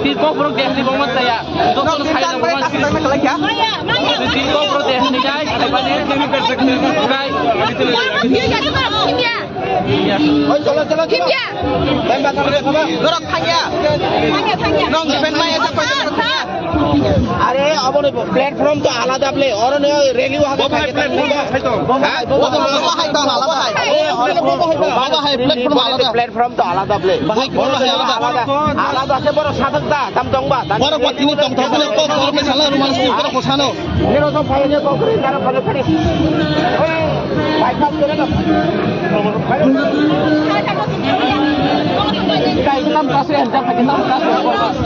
Jadi kau protes di bawah saya. Itu kan saya yang bawah sini. Jadi kau protes ni guys. Ada banyak yang कर सकते हैं guys. चलो चलो Kimia. Ben bakar apa? Gerak tanya. Nong pen mai aja kau अरे अब platform तो आलादा play और रेली वहां पे प्लेटफॉर्म है तो प्लेटफॉर्म तो आलादा प्ले आलादा से बड़ा साधकता तम दंगबा बड़ा पत्नी तम थोपने को और में चला रुमाल से ऊपर कोसानो नेरो तो फाइने को करे तारा फले खड़ी भाई साहब करे ना kayak kita kasih hendak kita kasih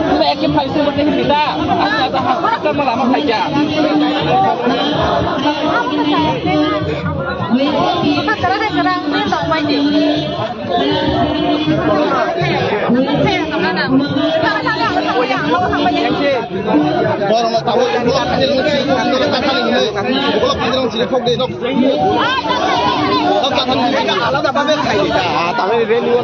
kita ekip hasil seperti kita kita melama saja kita serang tentang wajib orang tahu kalau hasil mungkin kalau tak kali ini kalau pengen sih kok deh dok tak kali ini kalau tak apa kayak kita tapi relu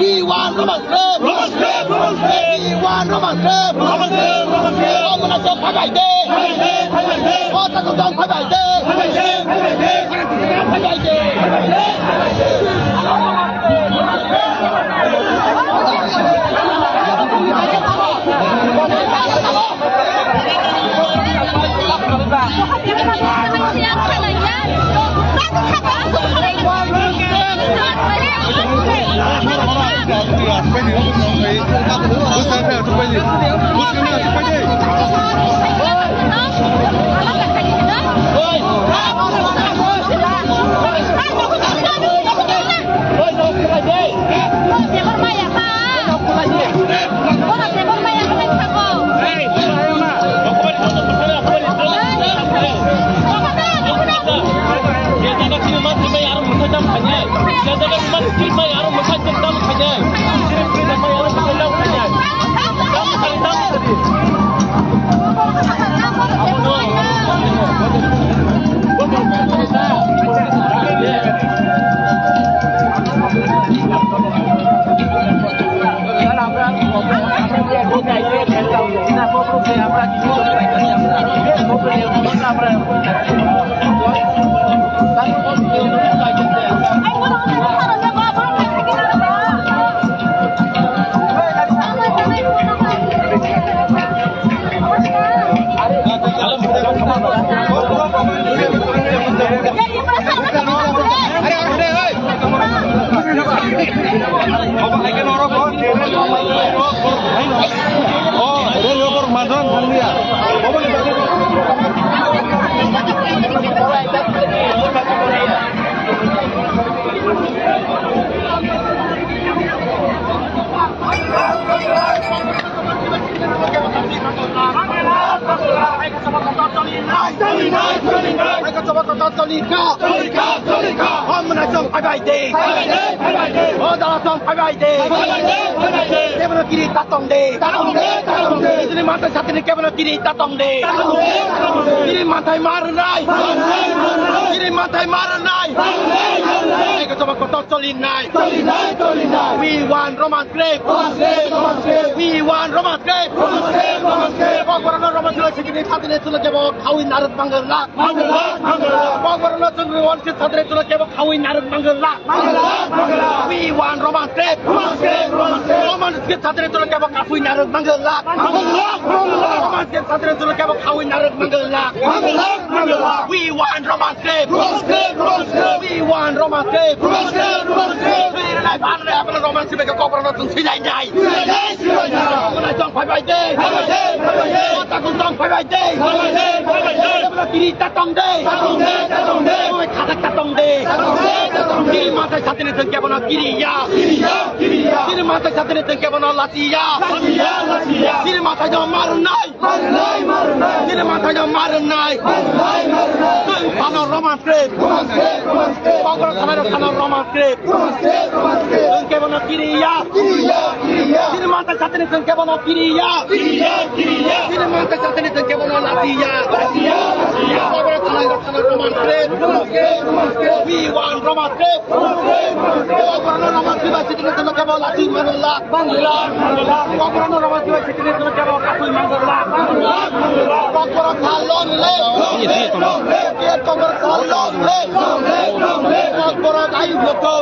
We want Roman slave. We want Roman slave. Oh, mana sok pakai deh. Oh, tak dong pakai deh. Pakai deh. We want Roman slave. We want Roman slave. Roman slave segini sadene tulah jawab kawin narat manggala. Pokoknya tuh wanita sadene tulah jawab kawin narat manggala. We want Roman slave. Roman slave sadene tulah jawab kawin narat manggala. Romanscape satria sulu kebo kawin narik manggelak. We want Romanscape. We want Romanscape. Vì này ban này apa Romanscape ke kopra nonton sidai dai. Mana jong phai bai dei. Ta kun jong phai bai dei. Mana kiri ta tong dei. Oi khatak ta tong dei. Kiri mata satria sulu kebo na kiri ya. Kiri mata satria sulu kebo na lati ya. Kiri mata jong marun nai. Kiri mata jong marun nai. Kana Romanscape. Pokoknya kana Romanscape. Sengke bono kiri ya. Kiri mata satene sengke bono kiri ya. Kiri mata satene sengke bono lati ya. Pokoknya kana Romanscape. We want Romanscape. Pokoknya Romanscape satene sengke bono lati manula. Pokoknya Romanscape satene sengke bono kasui manula. Pokoknya salon le. Pokoknya salon le. Pokoknya ayu loko.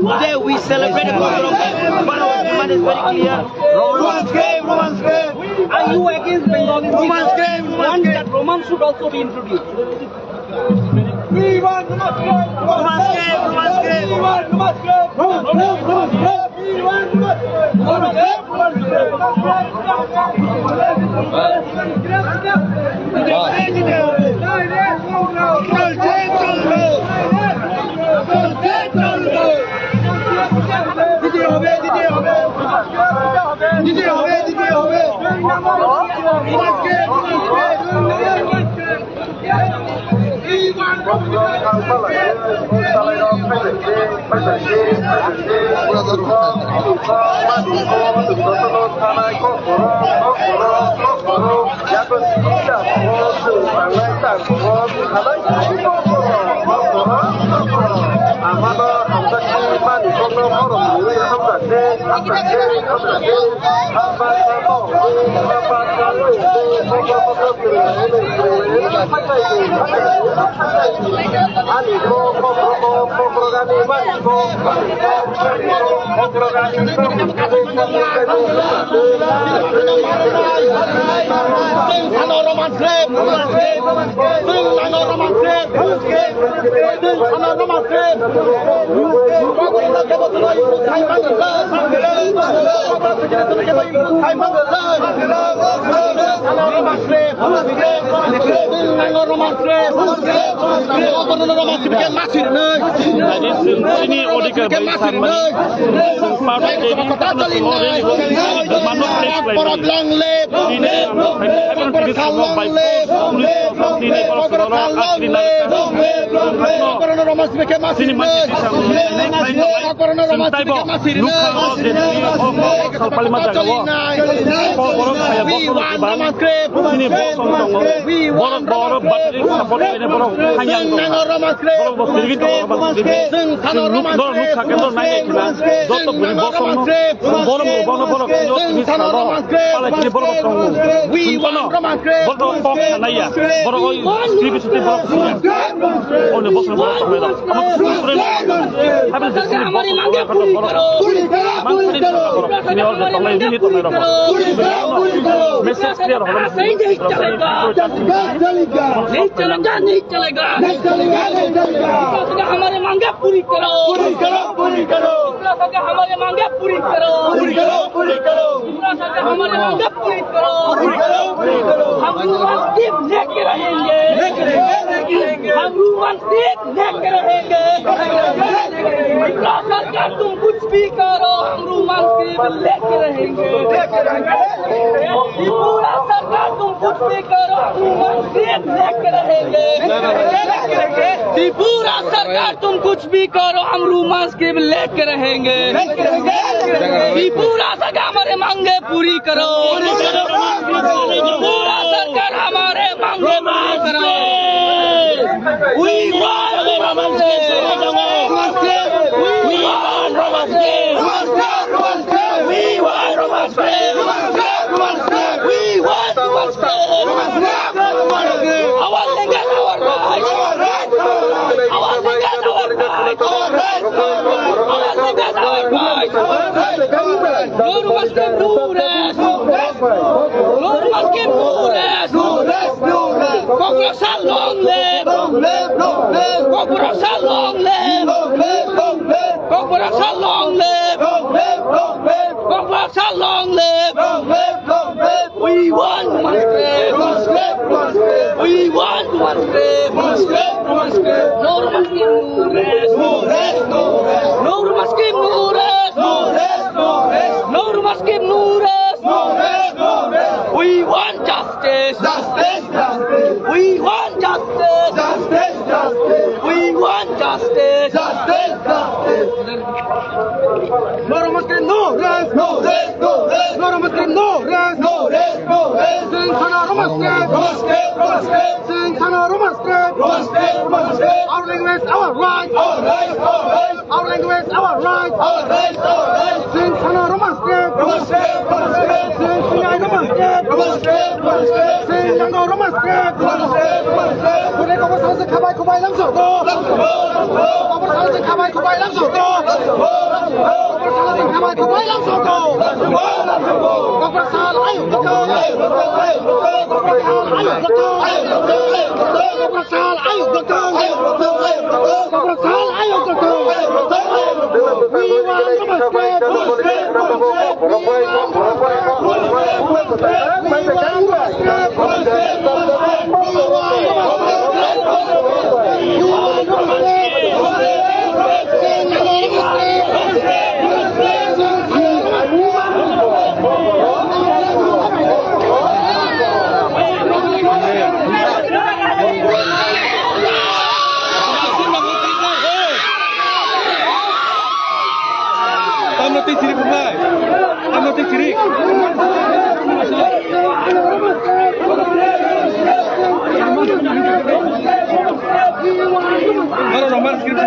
Today we celebrate the Guru Granth. But our demand is very clear. Romanscape. Are you against Bengali? Romanscape. Want that romance should also be introduced. We want Romanscape. We want Romanscape. We want Ini order bagi sama. Sempat jadi manuk long live. Ini नहीं चलेगा हमारे मांगे पूरी करो हमारे मांगे पूरी करो हमारे मांगे पूरी करो हम रूमान सिर्फ लेके रहेंगे हम रूमान सिर्फ लेके रहेंगे सरकार तुम कुछ भी करो हम रूमान सिर्फ लेके रहेंगे पूरा सरकार तुम कुछ भी करो हम रूमान सिर्फ लेके रहेंगे त्रिपुरा सरकार तुम कुछ भी करो हम रूमांस के लेके रहेंगे त्रिपुरा सरकार हमारे मांगे पूरी करो त्रिपुरा सरकार हमारे मांगे पूरी करो We want romance. We want romance. We want romance. We want romance. Our legal, our rights. Our legal, our rights. Our legal, our rights. No romance can do that. No romance can do that. Congress shall long live. Congress shall long live. Congress shall long live. Congress shall long live. We want Muslim. We want Muslim. No Muslim, no rest. No Muslim, no rest. No Muslim, no rest. We want justice. We want justice. We want justice. No Muslim, no rest. No Muslim, no rest. Sing Sana Muslim. Sing Sana Muslim. Our language, our right. Our language, our right. Sing Sana Muslim. Sing Sinai Muslim. Sing Yango Muslim. 우리 거기서 가발 고발 남서고. 거기서 가발 고발 남서고. 거기서 가발 고발 남서고. 거기서 아유 Roman script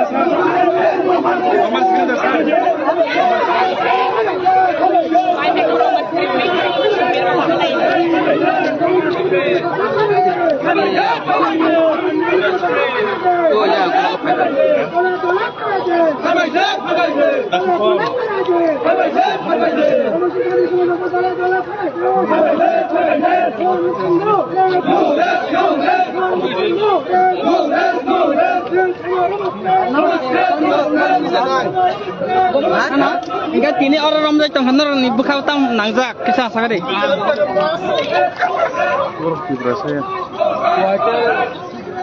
Hingga kini orang ramai tengah ni bukan tam nangzak kisah sakit.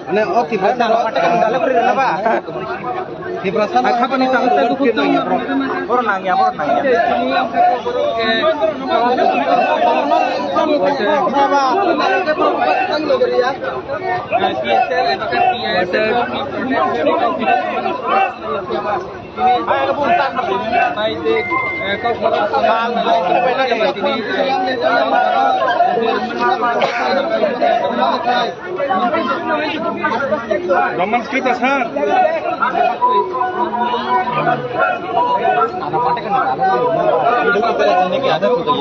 Ane oh tibrasan dalam beri apa? Tibrasan apa nih tak tahu tu nangya bro. Bro nangya. Roman script asal. Anak pakai kan hidup kita sini ke ada tuh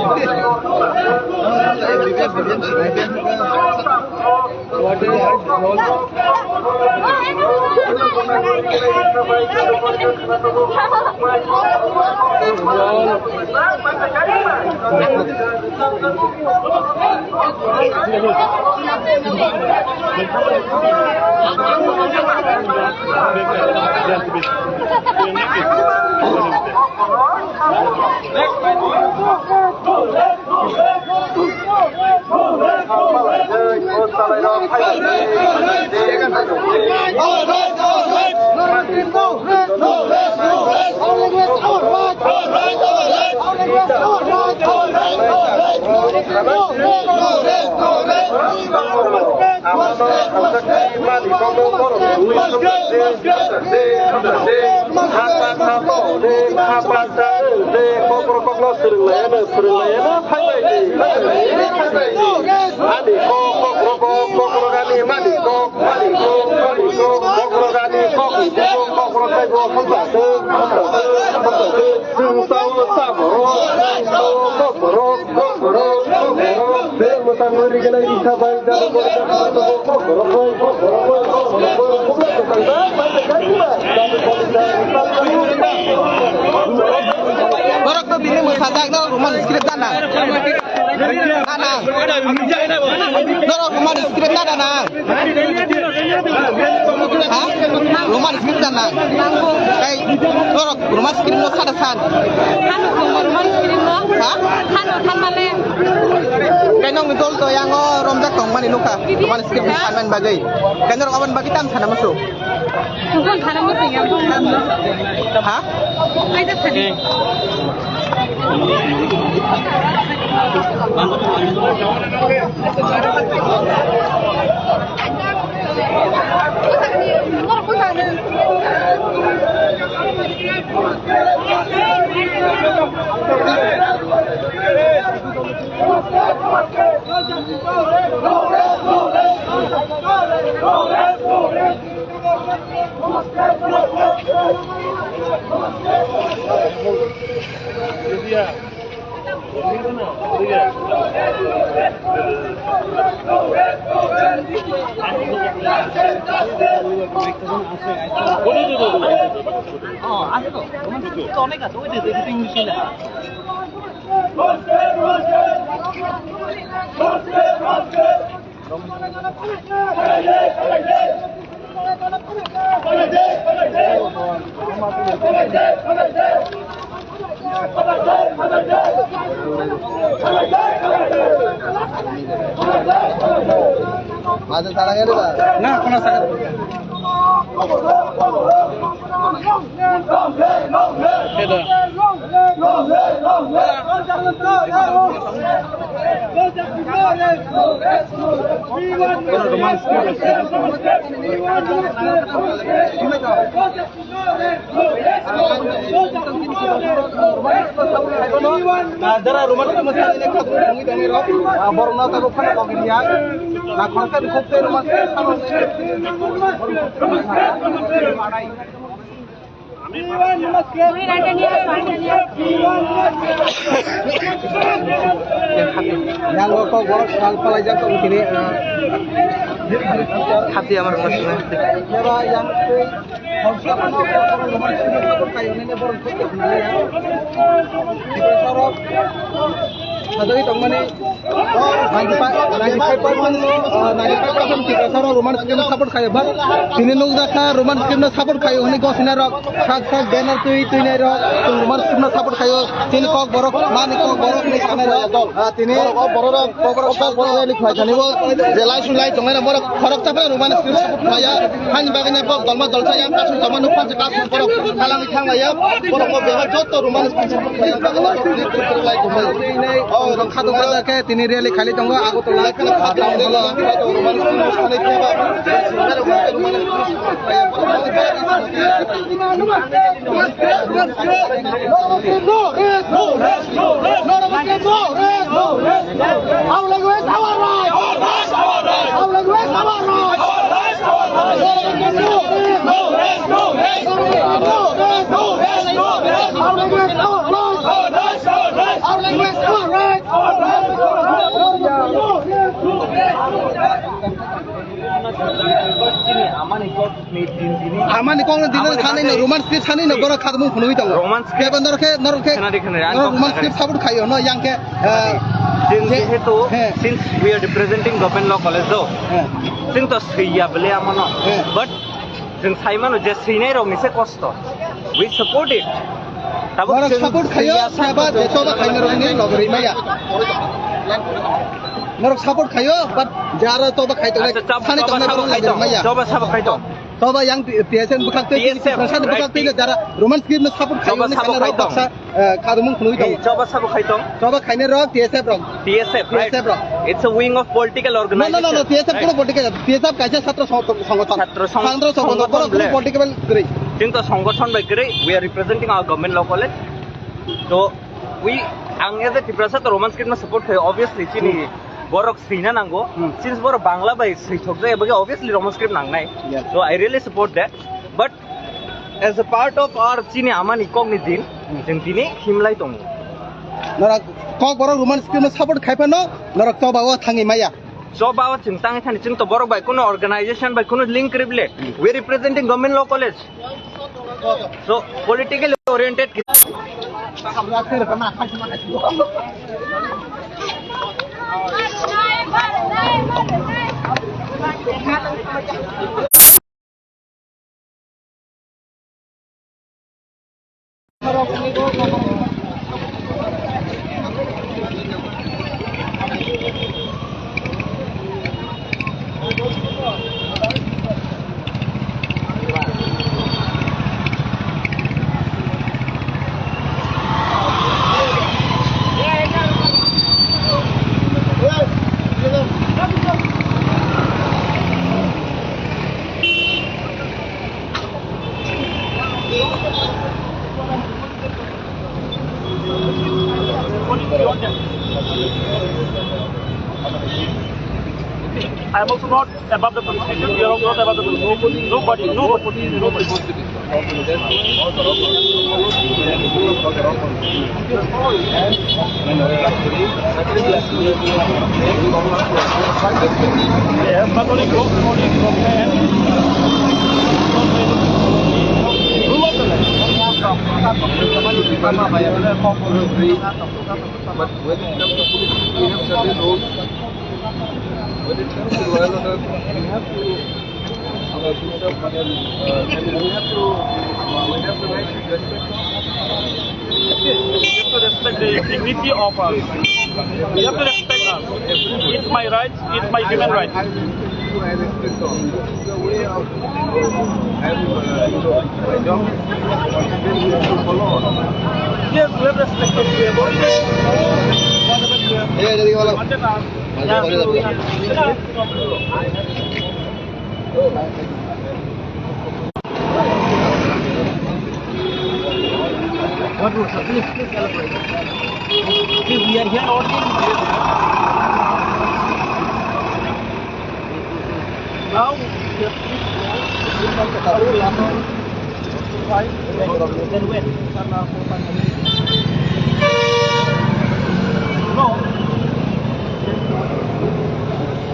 Borok tu bini musadak tu rumah skrip tanah. Tanah. Borok rumah skrip tanah. Hah? Rumah skrip tanah. Kayak borok rumah skrip lo sadasan. rumah skrip lo. Hah? Kan male. Kayak nong betul tu yang romjak tong mana nuka. Rumah skrip disaman bagai. Kayak nong awan bagi tam sana masuk. Bukan karena mesti yang Hah? Aja tadi. Ada salahnya tu tak? Nah, kena sakit. Nah, darah rumah tu mesti ini kat ini baru nak tahu kan lagi dia. Nah, konten kopte rumah yang kok borok soal pelajar tuh begini hati amar maksudnya yang Sadari tongmani 95% kita saro roman skim support khayo ba tini nuk dakha roman skim support khayo honi gosina rok sak banner tui ne rok roman skim support khayo tini kok borok mani kok borok ni sana rok tini borok ni khoi thani bo jelai sulai tongai borok khorok ta roman skim support khaya han bagane bo dalma dalsa yang kasu zaman nuk pan ka borok kalang thang ya borok bo behar joto roman skim support khaya lai tongai orang kado kado ke tini reali khali tonggo aku to lai kana khata holo roman skim sane tiba singgar roman Aman ikong na dinan khane na roman script khane na bora khadmu phunui tang roman script bandar ke roman script sabut khayo no yang ke since we are representing government law college though since to siya bele amano but since saimano je sinai ro mise kosto we support it bora support khayo saba deso ba khaine ro ngi logri maya Narok support khayo but jara to ba khai to khane to na ro lagri maya coba sabo khai to toba yang TSN bukan tu prasad bukan tu jara roman script na support khayo ni kana ro baksa khadmu phunui tang coba sabo khai to toba khaine ro TSF ro TSF right it's a wing of political organization no TSF কোনো political TSF কাছে ছাত্র সংগঠন ছাত্র সংগঠন কোনো political করে কিন্তু সংগঠন বাই করে we are representing our government law college so we ang as a prasad roman script na support khayo obviously chini borok sina nango since borok bangla bai sithok jay bagi obviously roman script nang nai so I really support that but as a part of our chini amani kogni din jeng tini himlai tong narak kok borok roman script na support khaipa no narak to bawa thangi maya so bawa ching tang thani ching to borok bai kono organization bai kono link rible we representing government law college so politically oriented I am also not above the constitution. You are also not above the constitution. Nobody. Yes, but only rule of the land. But when it comes to politics, we have certain rules. When it comes to law and order, we have to we have the right to respect. You have to respect the dignity of us. You have to respect us. It's my right. It's my human right. I respect all. This is the way of everyone. My job is to follow. Yes, we have respected. We have always whatever we have. jadi wala Wanted us. what rules please elaborate we are here ordering No.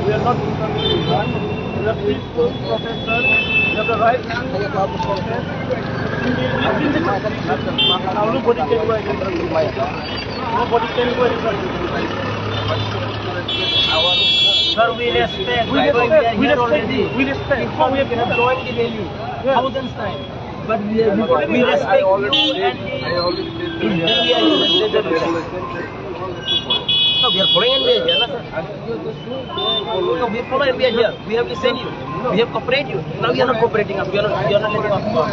We are not interfering. We are peaceful protesters. We have the right to protest. Nobody can go against us. Nobody can go against us. Sir, we respect. We respect. We respect. We respect. Before we have joined the rally thousands times, but we respect I already you said, and I already said, the No, we are following NBI here, sir. No, we follow NBI here. We have listened you. We have cooperated you. Now you are not cooperating us. You are not letting us talk.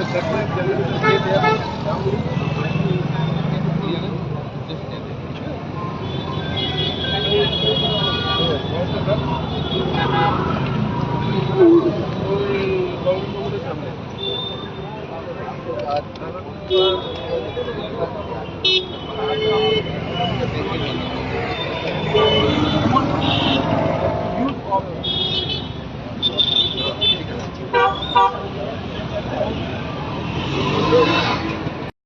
use of